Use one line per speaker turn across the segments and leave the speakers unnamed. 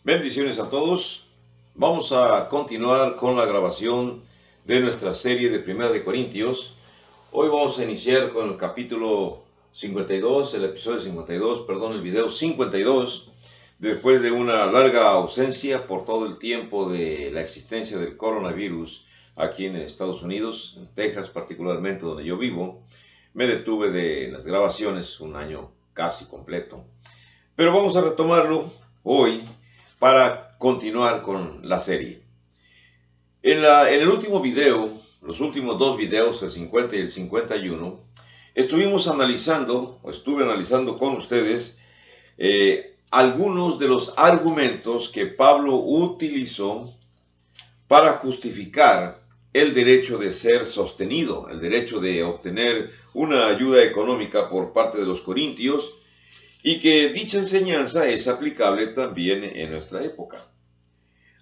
Bendiciones a todos. Vamos a continuar con la grabación de nuestra serie de Primera de Corintios. Hoy vamos a iniciar con el capítulo 52, el episodio 52, perdón, el video 52. Después de una larga ausencia por todo el tiempo de la existencia del coronavirus aquí en Estados Unidos, en Texas particularmente, donde yo vivo, me detuve de las grabaciones un año casi completo. Pero vamos a retomarlo hoy para continuar con la serie. En el último video, los últimos dos videos, el 50 y el 51, estuve analizando con ustedes algunos de los argumentos que Pablo utilizó para justificar el derecho de ser sostenido, el derecho de obtener una ayuda económica por parte de los corintios, y que dicha enseñanza es aplicable también en nuestra época.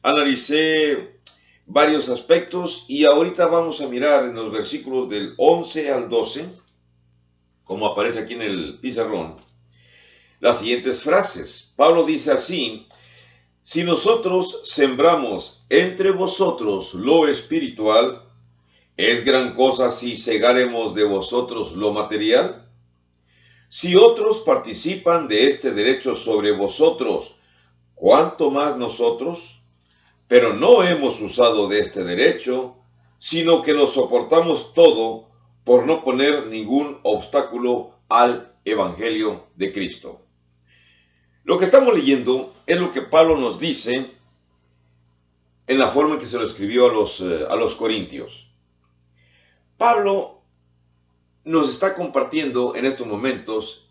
Analicé varios aspectos y ahorita vamos a mirar en los versículos del 11 al 12, como aparece aquí en el pizarrón, las siguientes frases. Pablo dice así: si nosotros sembramos entre vosotros lo espiritual, ¿es gran cosa si segaremos de vosotros lo material? Si otros participan de este derecho sobre vosotros, ¿cuánto más nosotros? Pero no hemos usado de este derecho, sino que lo soportamos todo por no poner ningún obstáculo al Evangelio de Cristo. Lo que estamos leyendo es lo que Pablo nos dice en la forma en que se lo escribió a los corintios. Pablo nos está compartiendo en estos momentos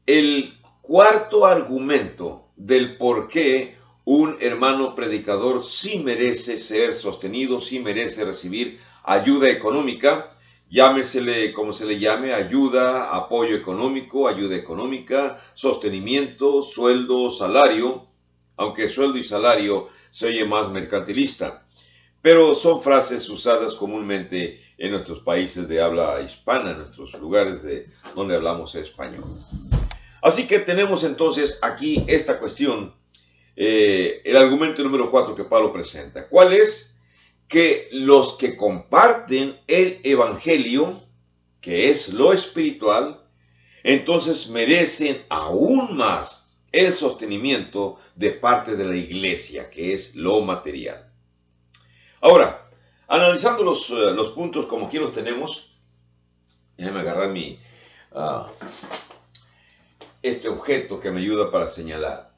el cuarto argumento del por qué un hermano predicador sí merece ser sostenido, sí merece recibir ayuda económica, llámesele como se le llame, ayuda, apoyo económico, ayuda económica, sostenimiento, sueldo, salario, aunque sueldo y salario se oye más mercantilista, pero son frases usadas comúnmente en nuestros países de habla hispana, en nuestros lugares donde hablamos español. Así que tenemos entonces aquí esta cuestión, el argumento número 4 que Pablo presenta. ¿Cuál es? Que los que comparten el evangelio, que es lo espiritual, entonces merecen aún más el sostenimiento de parte de la iglesia, que es lo material. Ahora, analizando los puntos como aquí los tenemos, déjame agarrar este objeto que me ayuda para señalar.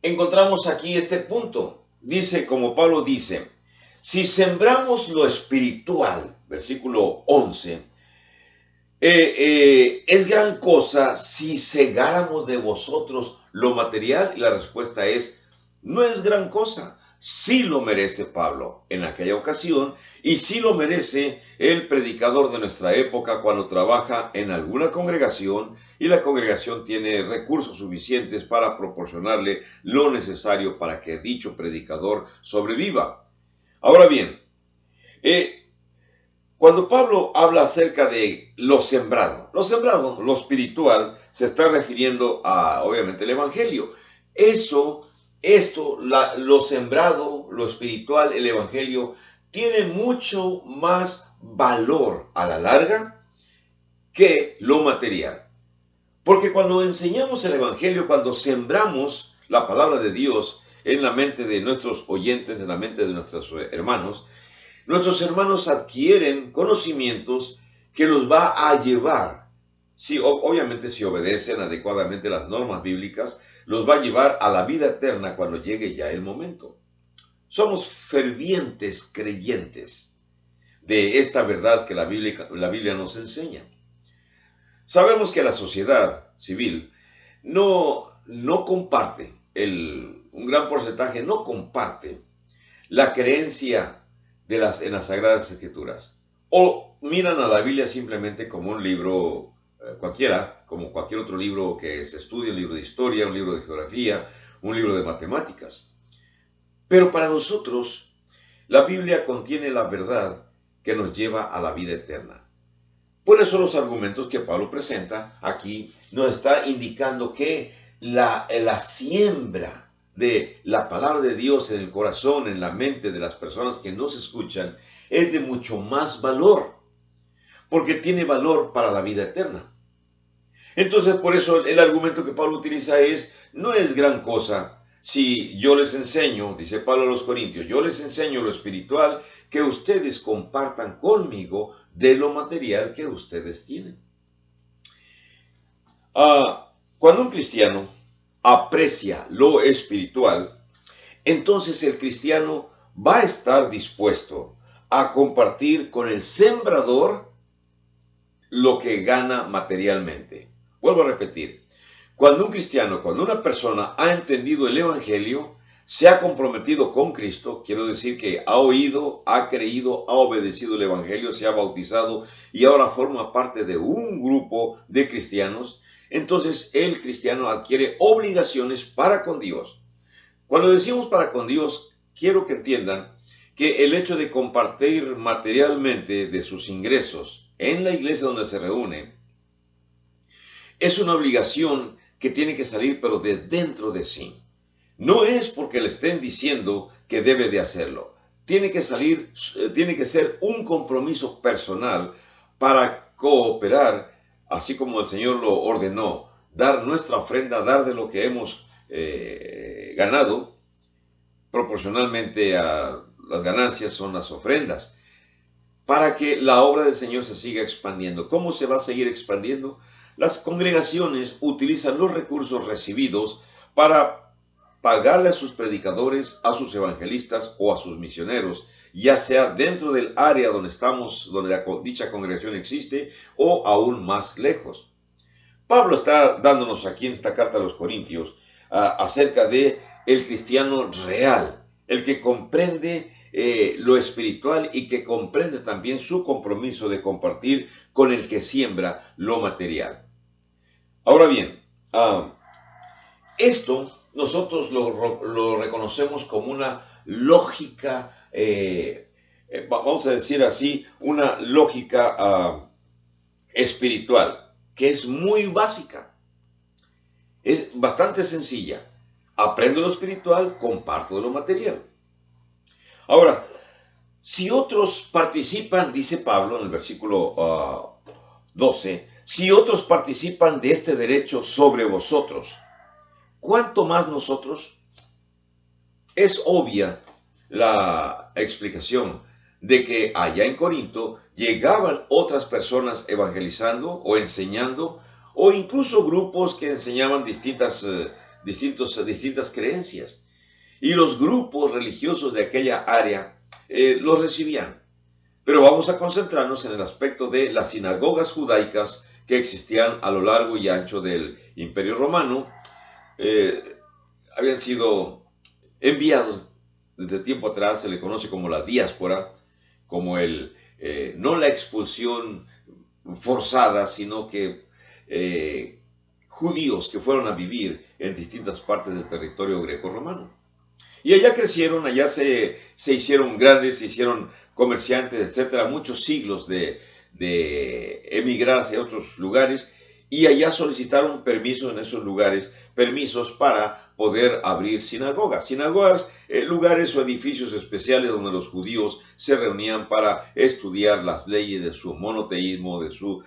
Encontramos aquí este punto. Dice, como Pablo dice, si sembramos lo espiritual, versículo 11, es gran cosa si segáramos de vosotros lo material. Y la respuesta es, no es gran cosa. Sí lo merece Pablo en aquella ocasión y sí lo merece el predicador de nuestra época cuando trabaja en alguna congregación y la congregación tiene recursos suficientes para proporcionarle lo necesario para que dicho predicador sobreviva. Ahora bien, cuando Pablo habla acerca de lo sembrado, lo espiritual, se está refiriendo a, obviamente, el Evangelio. Lo sembrado, lo espiritual, el Evangelio, tiene mucho más valor a la larga que lo material. Porque cuando enseñamos el Evangelio, cuando sembramos la palabra de Dios en la mente de nuestros oyentes, en la mente de nuestros hermanos adquieren conocimientos que los va a llevar, obviamente si obedecen adecuadamente las normas bíblicas, los va a llevar a la vida eterna cuando llegue ya el momento. Somos fervientes creyentes de esta verdad que la Biblia nos enseña. Sabemos que la sociedad civil no comparte, un gran porcentaje no comparte la creencia en las Sagradas Escrituras, o miran a la Biblia simplemente como un libro cualquiera, como cualquier otro libro que se estudie, un libro de historia, un libro de geografía, un libro de matemáticas. Pero para nosotros, la Biblia contiene la verdad que nos lleva a la vida eterna. Por eso los argumentos que Pablo presenta aquí nos está indicando que la siembra de la palabra de Dios en el corazón, en la mente de las personas que nos escuchan, es de mucho más valor, porque tiene valor para la vida eterna. Entonces, por eso el argumento que Pablo utiliza no es gran cosa si yo les enseño, dice Pablo a los Corintios, yo les enseño lo espiritual, que ustedes compartan conmigo de lo material que ustedes tienen. Cuando un cristiano aprecia lo espiritual, entonces el cristiano va a estar dispuesto a compartir con el sembrador lo que gana materialmente. Vuelvo a repetir, cuando un cristiano, cuando una persona ha entendido el Evangelio, se ha comprometido con Cristo, quiero decir que ha oído, ha creído, ha obedecido el Evangelio, se ha bautizado y ahora forma parte de un grupo de cristianos, entonces el cristiano adquiere obligaciones para con Dios. Cuando decimos para con Dios, quiero que entiendan que el hecho de compartir materialmente de sus ingresos en la iglesia donde se reúne es una obligación que tiene que salir pero de dentro de sí. No es porque le estén diciendo que debe de hacerlo. Tiene que ser un compromiso personal para cooperar, así como el Señor lo ordenó, dar nuestra ofrenda, dar de lo que hemos ganado, proporcionalmente a las ganancias son las ofrendas, para que la obra del Señor se siga expandiendo. ¿Cómo se va a seguir expandiendo? Las congregaciones utilizan los recursos recibidos para pagarle a sus predicadores, a sus evangelistas o a sus misioneros, ya sea dentro del área donde estamos, donde dicha congregación existe, o aún más lejos. Pablo está dándonos aquí en esta carta a los Corintios acerca de el cristiano real, el que comprende lo espiritual y que comprende también su compromiso de compartir con el que siembra lo material. Ahora bien, esto nosotros lo reconocemos como una lógica, vamos a decir así, una lógica espiritual, que es muy básica. Es bastante sencilla. Aprendo lo espiritual, comparto de lo material. Ahora, si otros participan, dice Pablo en el versículo 12, si otros participan de este derecho sobre vosotros, ¿cuánto más nosotros? Es obvia la explicación de que allá en Corinto llegaban otras personas evangelizando o enseñando, o incluso grupos que enseñaban distintas creencias. Y los grupos religiosos de aquella área los recibían. Pero vamos a concentrarnos en el aspecto de las sinagogas judaicas que existían a lo largo y ancho del Imperio Romano. Habían sido enviados desde tiempo atrás, se le conoce como la diáspora, como no la expulsión forzada, sino que judíos que fueron a vivir en distintas partes del territorio greco-romano. Y allá crecieron, allá se hicieron grandes, se hicieron comerciantes, etcétera, muchos siglos de emigrar hacia otros lugares, y allá solicitaron permisos en esos lugares, permisos para poder abrir sinagogas. Sinagogas, lugares o edificios especiales donde los judíos se reunían para estudiar las leyes de su monoteísmo, de sus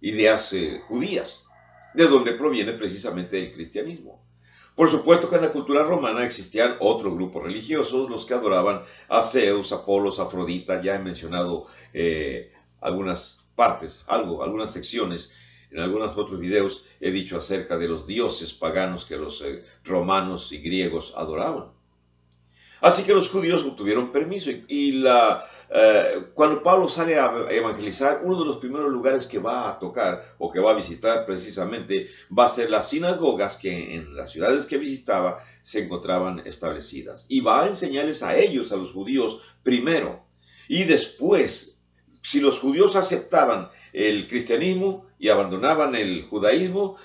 ideas judías, de donde proviene precisamente el cristianismo. Por supuesto que en la cultura romana existían otros grupos religiosos, los que adoraban a Zeus, Apolos, Afrodita. Ya he mencionado algunas partes, algunas secciones, en algunos otros videos he dicho acerca de los dioses paganos que los romanos y griegos adoraban. Así que los judíos obtuvieron permiso y cuando Pablo sale a evangelizar, uno de los primeros lugares que va a tocar o que va a visitar precisamente va a ser las sinagogas que en las ciudades que visitaba se encontraban establecidas. Y va a enseñarles a ellos, a los judíos, primero. Y después, si los judíos aceptaban el cristianismo y abandonaban el judaísmo,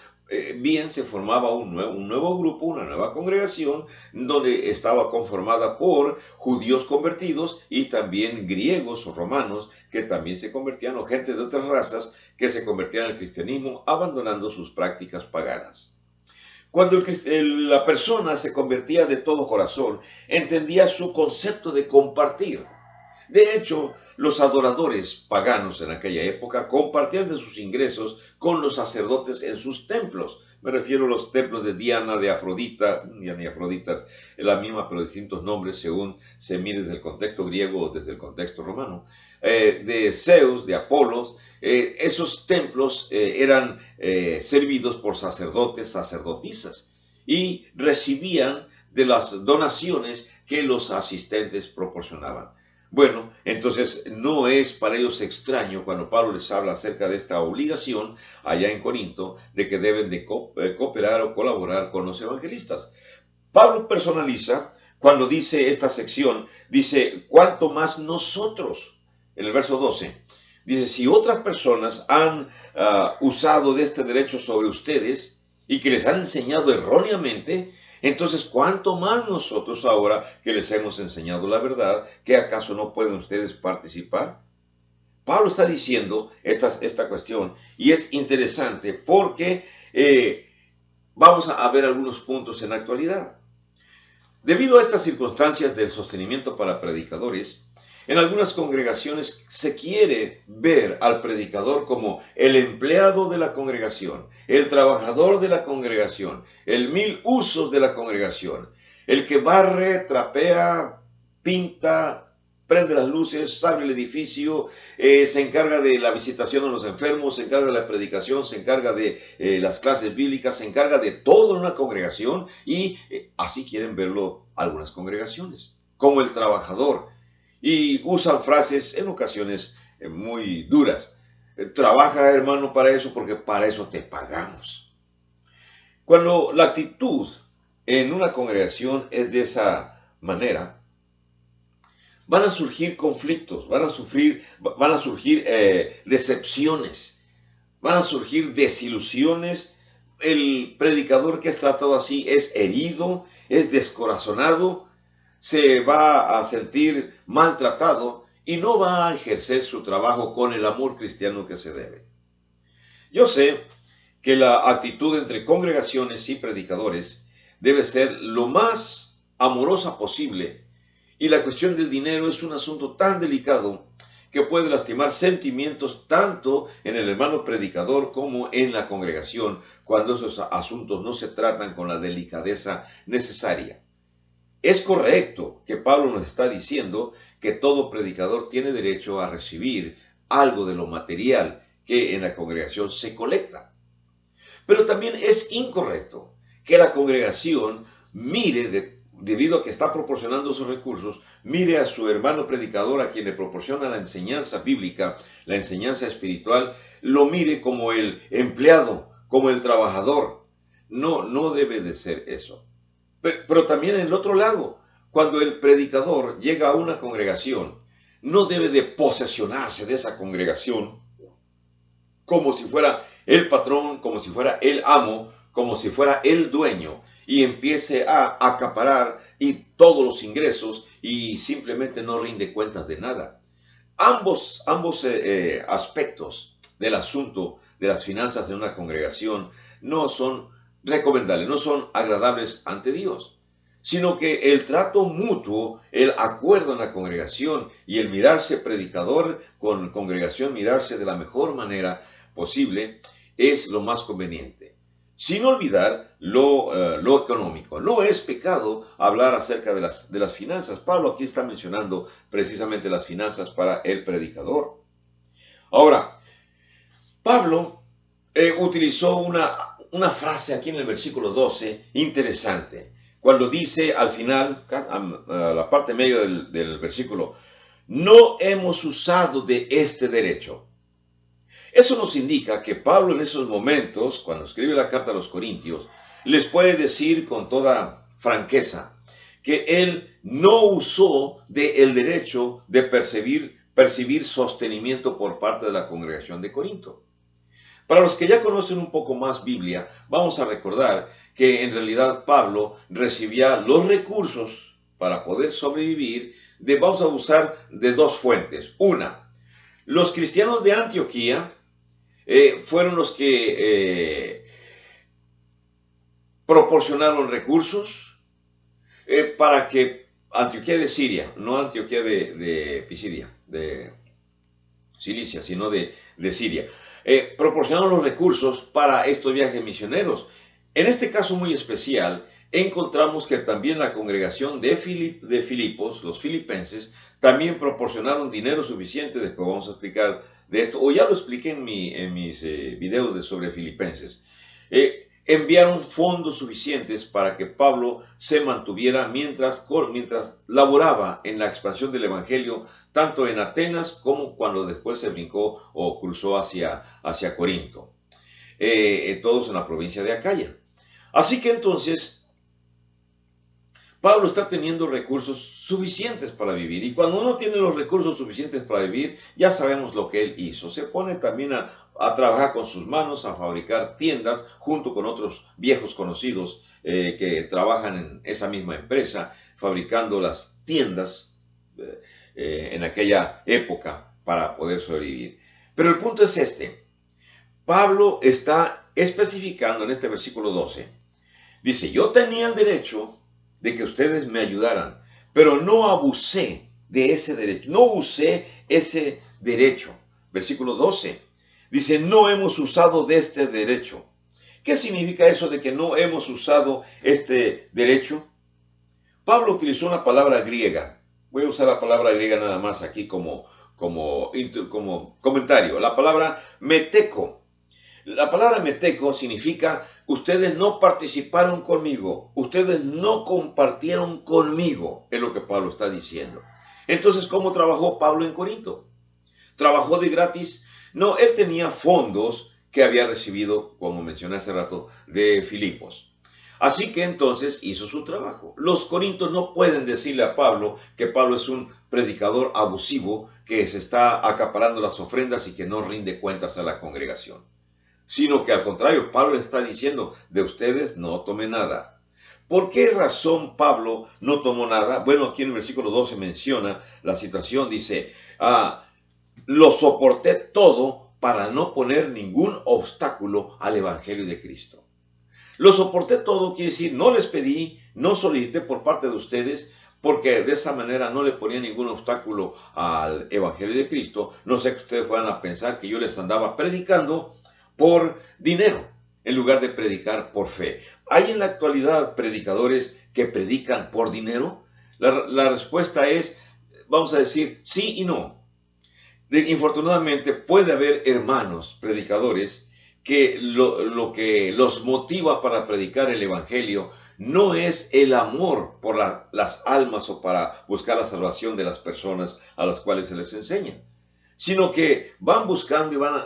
bien se formaba un nuevo grupo, una nueva congregación, donde estaba conformada por judíos convertidos y también griegos o romanos que también se convertían, o gente de otras razas que se convertían al cristianismo abandonando sus prácticas paganas. Cuando la persona se convertía de todo corazón, entendía su concepto de compartir. De hecho, los adoradores paganos en aquella época compartían de sus ingresos con los sacerdotes en sus templos. Me refiero a los templos de Diana, de Afrodita, Diana y Afrodita es la misma, pero distintos nombres según se mire desde el contexto griego o desde el contexto romano, de Zeus, de Apolos. Esos templos eran servidos por sacerdotes, sacerdotisas, y recibían de las donaciones que los asistentes proporcionaban. Bueno, entonces no es para ellos extraño cuando Pablo les habla acerca de esta obligación allá en Corinto de que deben de cooperar o colaborar con los evangelistas. Pablo personaliza cuando dice esta sección, dice, ¿cuánto más nosotros? En el verso 12, dice, si otras personas han usado de este derecho sobre ustedes y que les han enseñado erróneamente, entonces, ¿cuánto más nosotros ahora que les hemos enseñado la verdad, que acaso no pueden ustedes participar? Pablo está diciendo esta cuestión y es interesante porque vamos a ver algunos puntos en la actualidad. Debido a estas circunstancias del sostenimiento para predicadores, en algunas congregaciones se quiere ver al predicador como el empleado de la congregación, el trabajador de la congregación, el mil usos de la congregación, el que barre, trapea, pinta, prende las luces, abre el edificio, se encarga de la visitación a los enfermos, se encarga de la predicación, se encarga de las clases bíblicas, se encarga de todo en una congregación y así quieren verlo algunas congregaciones, como el trabajador. Y usan frases en ocasiones muy duras. Trabaja, hermano, para eso porque para eso te pagamos. Cuando la actitud en una congregación es de esa manera, van a surgir conflictos, van a surgir decepciones, van a surgir desilusiones. El predicador que es tratado así es herido, es descorazonado, se va a sentir maltratado y no va a ejercer su trabajo con el amor cristiano que se debe. Yo sé que la actitud entre congregaciones y predicadores debe ser lo más amorosa posible, y la cuestión del dinero es un asunto tan delicado que puede lastimar sentimientos tanto en el hermano predicador como en la congregación cuando esos asuntos no se tratan con la delicadeza necesaria. Es correcto que Pablo nos está diciendo que todo predicador tiene derecho a recibir algo de lo material que en la congregación se colecta. Pero también es incorrecto que la congregación mire, debido a que está proporcionando sus recursos, mire a su hermano predicador, a quien le proporciona la enseñanza bíblica, la enseñanza espiritual, lo mire como el empleado, como el trabajador. No debe de ser eso. Pero también en el otro lado, cuando el predicador llega a una congregación, no debe de posesionarse de esa congregación como si fuera el patrón, como si fuera el amo, como si fuera el dueño, y empiece a acaparar todos los ingresos y simplemente no rinde cuentas de nada. Ambos aspectos del asunto de las finanzas de una congregación no son recomendables, no son agradables ante Dios, sino que el trato mutuo, el acuerdo en la congregación y el mirarse predicador con congregación, mirarse de la mejor manera posible, es lo más conveniente. Sin olvidar lo económico. No es pecado hablar acerca de las finanzas. Pablo aquí está mencionando precisamente las finanzas para el predicador. Ahora, Pablo utilizó una frase aquí en el versículo 12 interesante, cuando dice al final, a la parte media del versículo, no hemos usado de este derecho. Eso nos indica que Pablo en esos momentos, cuando escribe la carta a los Corintios, les puede decir con toda franqueza que él no usó del derecho de percibir sostenimiento por parte de la congregación de Corinto. Para los que ya conocen un poco más Biblia, vamos a recordar que en realidad Pablo recibía los recursos para poder sobrevivir, vamos a usar de dos fuentes. Una, los cristianos de Antioquía fueron los que proporcionaron recursos para que Antioquía de Siria, no Antioquía de Pisidia, de Cilicia, sino de Siria, proporcionaron los recursos para estos viajes misioneros. En este caso muy especial, encontramos que también la congregación de Filipos, los filipenses, también proporcionaron dinero suficiente, después vamos a explicar de esto, o ya lo expliqué en mis videos sobre Filipenses. Enviaron fondos suficientes para que Pablo se mantuviera mientras laboraba en la expansión del Evangelio, tanto en Atenas como cuando después se brincó o cruzó hacia Corinto, todos en la provincia de Acaya. Así que entonces Pablo está teniendo recursos suficientes para vivir, y cuando uno tiene los recursos suficientes para vivir, ya sabemos lo que él hizo. Se pone también a trabajar con sus manos, a fabricar tiendas, junto con otros viejos conocidos que trabajan en esa misma empresa, fabricando las tiendas en aquella época para poder sobrevivir. Pero el punto es este. Pablo está especificando en este versículo 12. Dice, yo tenía el derecho de que ustedes me ayudaran, pero no abusé de ese derecho, no usé ese derecho. Versículo 12, dice, no hemos usado de este derecho. ¿Qué significa eso de que no hemos usado este derecho? Pablo utilizó una palabra griega. Voy a usar la palabra griega nada más aquí como comentario. La palabra meteco. La palabra meteco significa ustedes no participaron conmigo, ustedes no compartieron conmigo, es lo que Pablo está diciendo. Entonces, ¿cómo trabajó Pablo en Corinto? ¿Trabajó de gratis? No, él tenía fondos que había recibido, como mencioné hace rato, de Filipos. Así que entonces hizo su trabajo. Los corintios no pueden decirle a Pablo que Pablo es un predicador abusivo que se está acaparando las ofrendas y que no rinde cuentas a la congregación, sino que al contrario, Pablo está diciendo, de ustedes no tomé nada. ¿Por qué razón Pablo no tomó nada? Bueno, aquí en el versículo 12 menciona la situación, dice, lo soporté todo para no poner ningún obstáculo al Evangelio de Cristo. Lo soporté todo quiere decir, no les pedí, no solicité por parte de ustedes, porque de esa manera no le ponía ningún obstáculo al Evangelio de Cristo. No sé que ustedes fueran a pensar que yo les andaba predicando por dinero, en lugar de predicar por fe. ¿Hay en la actualidad predicadores que predican por dinero? La respuesta es, vamos a decir, sí y no. Infortunadamente puede haber hermanos predicadores que lo que los motiva para predicar el Evangelio no es el amor por las almas o para buscar la salvación de las personas a las cuales se les enseña, sino que van buscando y van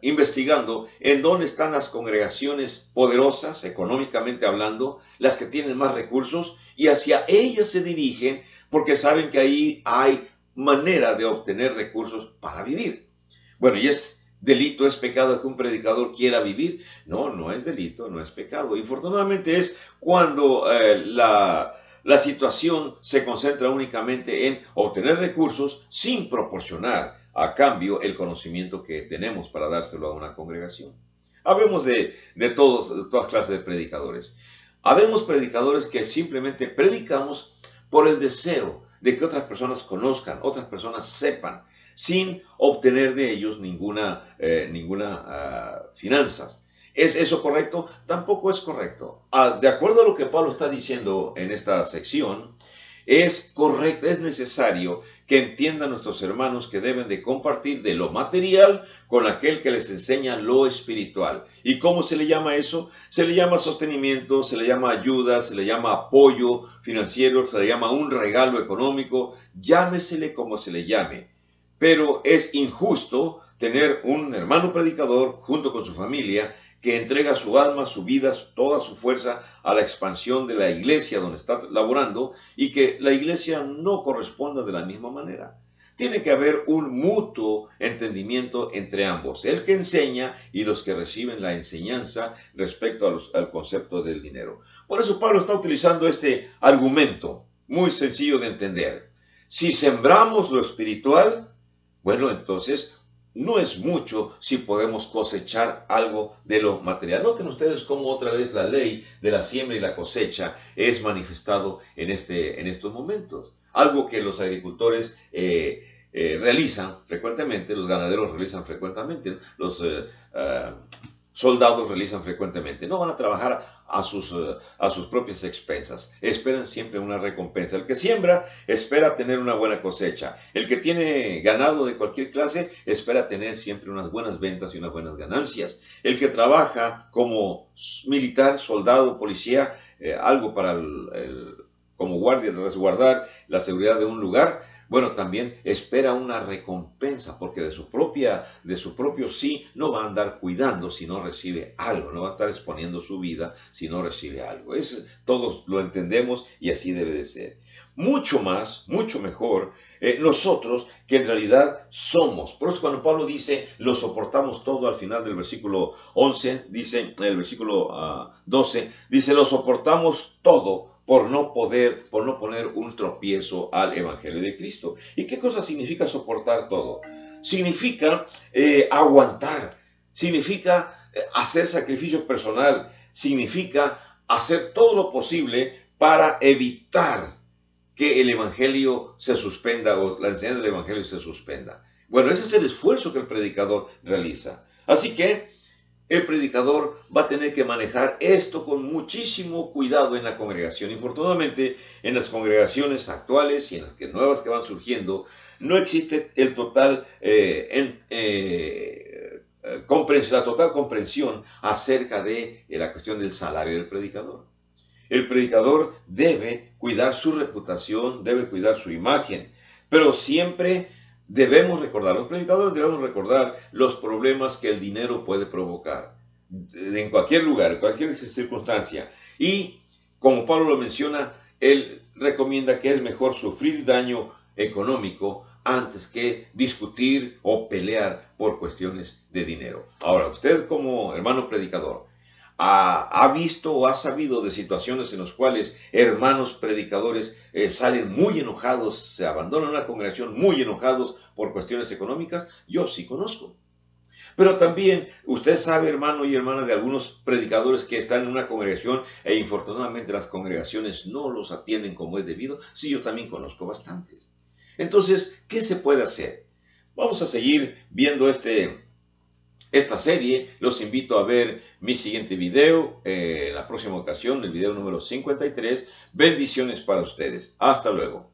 investigando en dónde están las congregaciones poderosas, económicamente hablando, las que tienen más recursos, y hacia ellas se dirigen porque saben que ahí hay manera de obtener recursos para vivir. Bueno, ¿y es delito, es pecado que un predicador quiera vivir? No, no es delito, no es pecado. Infortunadamente es cuando la situación se concentra únicamente en obtener recursos sin proporcionar a cambio el conocimiento que tenemos para dárselo a una congregación. Habemos de todas clases de predicadores. Habemos predicadores que simplemente predicamos por el deseo de que otras personas conozcan, otras personas sepan, sin obtener de ellos ninguna finanzas. ¿Es eso correcto? Tampoco es correcto. De acuerdo a lo que Pablo está diciendo en esta sección, es correcto, es necesario que entiendan nuestros hermanos que deben de compartir de lo material con aquel que les enseña lo espiritual. ¿Y cómo se le llama eso? Se le llama sostenimiento, se le llama ayuda, se le llama apoyo financiero, se le llama un regalo económico, llámesele como se le llame. Pero es injusto tener un hermano predicador junto con su familia que entrega su alma, su vida, toda su fuerza a la expansión de la iglesia donde está laborando, y que la iglesia no corresponda de la misma manera. Tiene que haber un mutuo entendimiento entre ambos, el que enseña y los que reciben la enseñanza respecto al concepto del dinero. Por eso Pablo está utilizando este argumento muy sencillo de entender. Si sembramos lo espiritual, bueno, entonces no es mucho si podemos cosechar algo de lo material. Noten ustedes cómo otra vez la ley de la siembra y la cosecha es manifestado en estos momentos. Algo que los agricultores realizan frecuentemente, los ganaderos realizan frecuentemente, los soldados realizan frecuentemente. No van a trabajar a sus propias expensas. Esperan siempre una recompensa. El que siembra espera tener una buena cosecha. El que tiene ganado de cualquier clase espera tener siempre unas buenas ventas y unas buenas ganancias. El que trabaja como militar, soldado, policía, algo para como guardia, resguardar la seguridad de un lugar, bueno, también espera una recompensa, porque de su propio sí no va a andar cuidando si no recibe algo, no va a estar exponiendo su vida si no recibe algo. Todos lo entendemos y así debe de ser. Mucho más, mucho mejor, nosotros que en realidad somos. Por eso cuando Pablo dice, lo soportamos todo al final del versículo 11, dice, en el versículo 12, dice, lo soportamos todo por no poner un tropiezo al Evangelio de Cristo. ¿Y qué cosa significa soportar todo? Significa aguantar, significa hacer sacrificio personal, significa hacer todo lo posible para evitar que el Evangelio se suspenda o la enseñanza del Evangelio se suspenda. Bueno, ese es el esfuerzo que el predicador realiza. Así que el predicador va a tener que manejar esto con muchísimo cuidado en la congregación. Infortunadamente, en las congregaciones actuales y en las nuevas que van surgiendo, no existe la total comprensión acerca de la cuestión del salario del predicador. El predicador debe cuidar su reputación, debe cuidar su imagen, pero siempre los predicadores debemos recordar los problemas que el dinero puede provocar en cualquier lugar, en cualquier circunstancia. Y como Pablo lo menciona, él recomienda que es mejor sufrir daño económico antes que discutir o pelear por cuestiones de dinero. Ahora, usted como hermano predicador, ¿ha visto o ha sabido de situaciones en las cuales hermanos predicadores salen muy enojados, se abandonan una congregación muy enojados por cuestiones económicas? Yo sí conozco. Pero también usted sabe, hermano y hermana, de algunos predicadores que están en una congregación e infortunadamente las congregaciones no los atienden como es debido. Sí, yo también conozco bastantes. Entonces, ¿qué se puede hacer? Vamos a seguir viendo esta serie. Los invito a ver mi siguiente video, la próxima ocasión, el video número 53. Bendiciones para ustedes. Hasta luego.